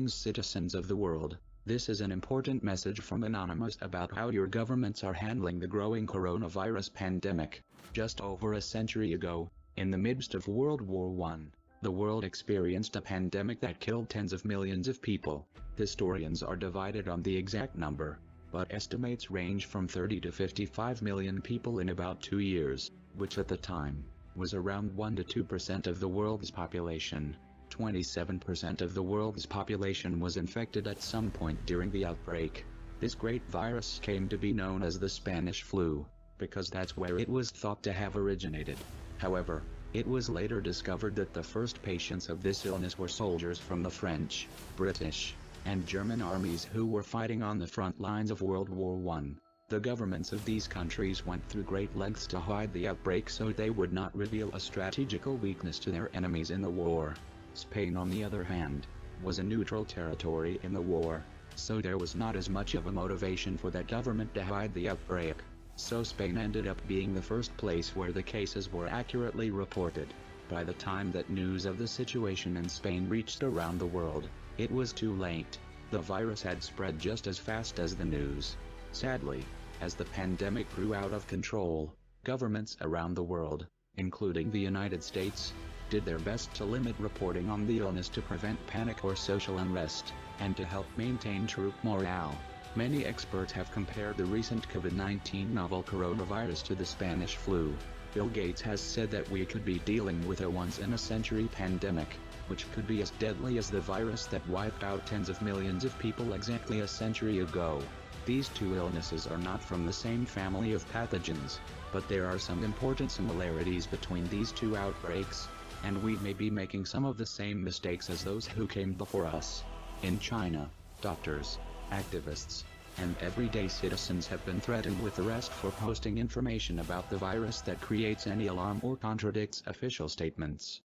Greetings, citizens of the world. This is an important message from Anonymous about how your governments are handling the growing coronavirus pandemic. Just over a century ago, in the midst of World War I, the world experienced a pandemic that killed tens of millions of people. Historians are divided on the exact number, but estimates range from 30 to 55 million people in about 2 years, which at the time was around 1 to 2% of the world's population. 27% of the world's population was infected at some point during the outbreak. This great virus came to be known as the Spanish flu, because that's where it was thought to have originated. However, it was later discovered that the first patients of this illness were soldiers from the French, British, and German armies who were fighting on the front lines of World War I. The governments of these countries went through great lengths to hide the outbreak so they would not reveal a strategical weakness to their enemies in the war. Spain, on the other hand, was a neutral territory in the war, so there was not as much of a motivation for that government to hide the outbreak. So Spain ended up being the first place where the cases were accurately reported. By the time that news of the situation in Spain reached around the world, it was too late. The virus had spread just as fast as the news. Sadly, as the pandemic grew out of control, governments around the world, including the United States, did their best to limit reporting on the illness to prevent panic or social unrest, and to help maintain troop morale. Many experts have compared the recent COVID-19 novel coronavirus to the Spanish flu. Bill Gates has said that we could be dealing with a once-in-a-century pandemic, which could be as deadly as the virus that wiped out tens of millions of people exactly a century ago. These two illnesses are not from the same family of pathogens, but there are some important similarities between these two outbreaks, and we may be making some of the same mistakes as those who came before us. In China, doctors, activists, and everyday citizens have been threatened with arrest for posting information about the virus that creates any alarm or contradicts official statements.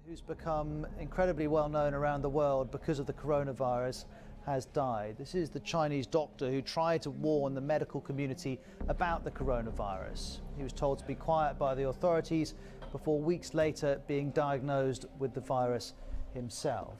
Who's become incredibly well known around the world because of the coronavirus has died. This is the Chinese doctor who tried to warn the medical community about the coronavirus. He was told to be quiet by the authorities before weeks later being diagnosed with the virus himself.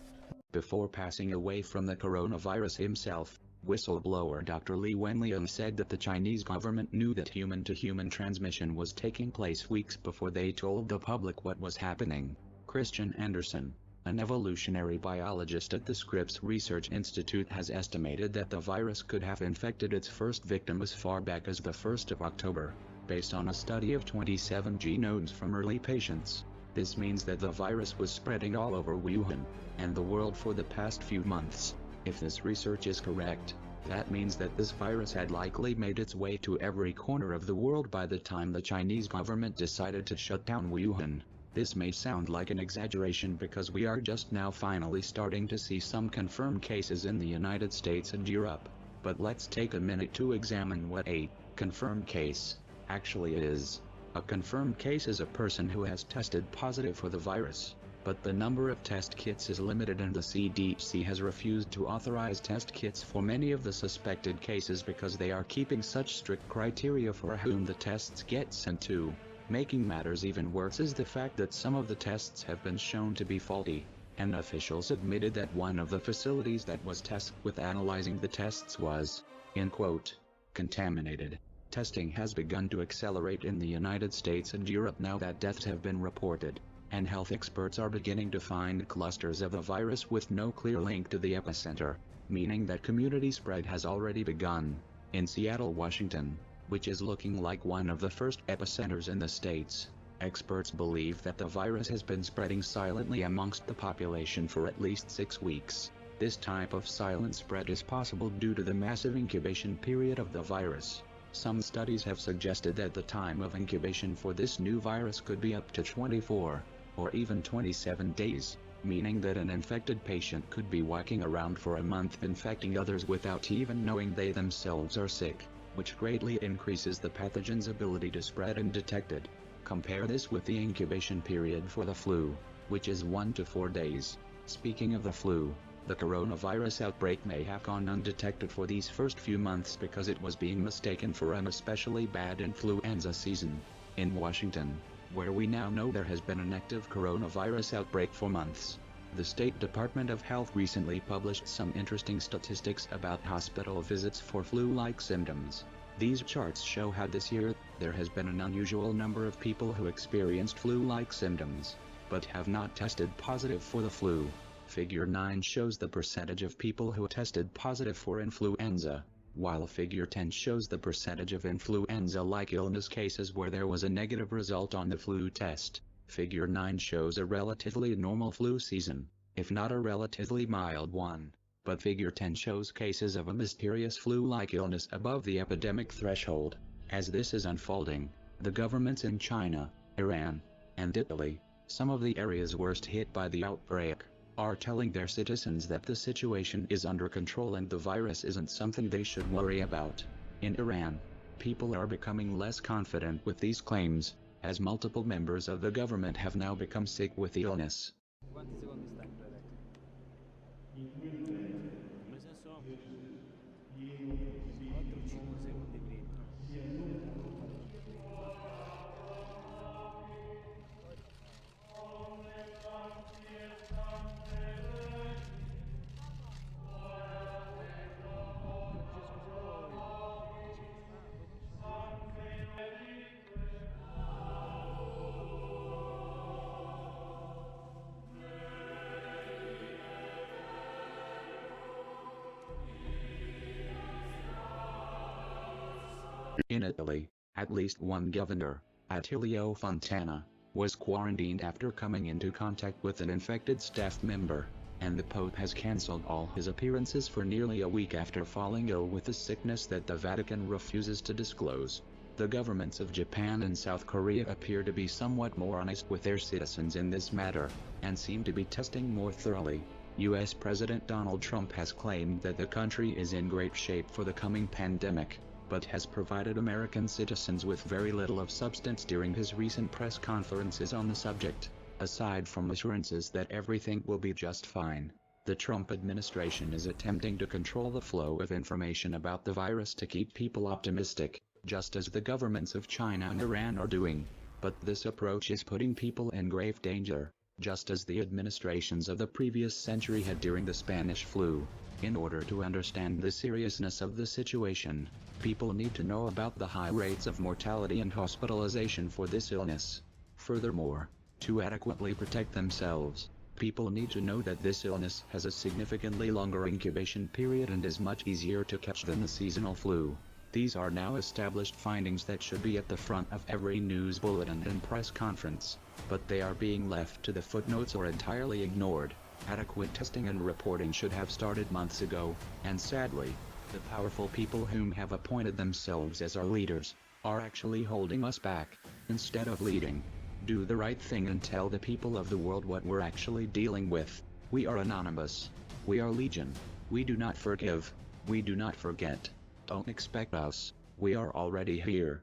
Before passing away from the coronavirus himself, whistleblower Dr. Li Wenliang said that the Chinese government knew that human-to-human transmission was taking place weeks before they told the public what was happening. Christian Anderson, an evolutionary biologist at the Scripps Research Institute, has estimated that the virus could have infected its first victim as far back as the 1st of October, based on a study of 27 genomes from early patients. This means that the virus was spreading all over Wuhan and the world for the past few months. If this research is correct, that means that this virus had likely made its way to every corner of the world by the time the Chinese government decided to shut down Wuhan. This may sound like an exaggeration because we are just now finally starting to see some confirmed cases in the United States and Europe. But let's take a minute to examine what a confirmed case actually is. A confirmed case is a person who has tested positive for the virus, but the number of test kits is limited and the CDC has refused to authorize test kits for many of the suspected cases because they are keeping such strict criteria for whom the tests get sent to. Making matters even worse is the fact that some of the tests have been shown to be faulty, and officials admitted that one of the facilities that was tasked with analyzing the tests was, in quote, contaminated. Testing has begun to accelerate in the United States and Europe now that deaths have been reported, and health experts are beginning to find clusters of the virus with no clear link to the epicenter, meaning that community spread has already begun. In Seattle, Washington, which is looking like one of the first epicenters in the states, experts believe that the virus has been spreading silently amongst the population for at least 6 weeks. This type of silent spread is possible due to the massive incubation period of the virus. Some studies have suggested that the time of incubation for this new virus could be up to 24, or even 27 days, meaning that an infected patient could be walking around for a month infecting others without even knowing they themselves are sick, which greatly increases the pathogen's ability to spread undetected. Compare this with the incubation period for the flu, which is 1 to 4 days. Speaking of the flu, the coronavirus outbreak may have gone undetected for these first few months because it was being mistaken for an especially bad influenza season. In Washington, where we now know there has been an active coronavirus outbreak for months, The State Department of Health recently published some interesting statistics about hospital visits for flu-like symptoms. These charts show how this year, there has been an unusual number of people who experienced flu-like symptoms, but have not tested positive for the flu. Figure 9 shows the percentage of people who tested positive for influenza, while Figure 10 shows the percentage of influenza-like illness cases where there was a negative result on the flu test. Figure 9 shows a relatively normal flu season, if not a relatively mild one, but Figure 10 shows cases of a mysterious flu-like illness above the epidemic threshold. As this is unfolding, the governments in China, Iran, and Italy, some of the areas worst hit by the outbreak, are telling their citizens that the situation is under control and the virus isn't something they should worry about. In Iran, people are becoming less confident with these claims, as multiple members of the government have now become sick with the illness. In Italy, at least one governor, Attilio Fontana, was quarantined after coming into contact with an infected staff member, and the Pope has cancelled all his appearances for nearly a week after falling ill with a sickness that the Vatican refuses to disclose. The governments of Japan and South Korea appear to be somewhat more honest with their citizens in this matter, and seem to be testing more thoroughly. U.S. President Donald Trump has claimed that the country is in great shape for the coming pandemic, but has provided American citizens with very little of substance during his recent press conferences on the subject. Aside from assurances that everything will be just fine, the Trump administration is attempting to control the flow of information about the virus to keep people optimistic, just as the governments of China and Iran are doing. But this approach is putting people in grave danger, just as the administrations of the previous century had during the Spanish flu. In order to understand the seriousness of the situation, people need to know about the high rates of mortality and hospitalization for this illness. Furthermore, to adequately protect themselves, people need to know that this illness has a significantly longer incubation period and is much easier to catch than the seasonal flu. These are now established findings that should be at the front of every news bulletin and press conference, but they are being left to the footnotes or entirely ignored. Adequate testing and reporting should have started months ago, and sadly, the powerful people whom have appointed themselves as our leaders, are actually holding us back, instead of leading. Do the right thing and tell the people of the world what we're actually dealing with. We are anonymous. We are legion. We do not forgive. We do not forget. Don't expect us. We are already here.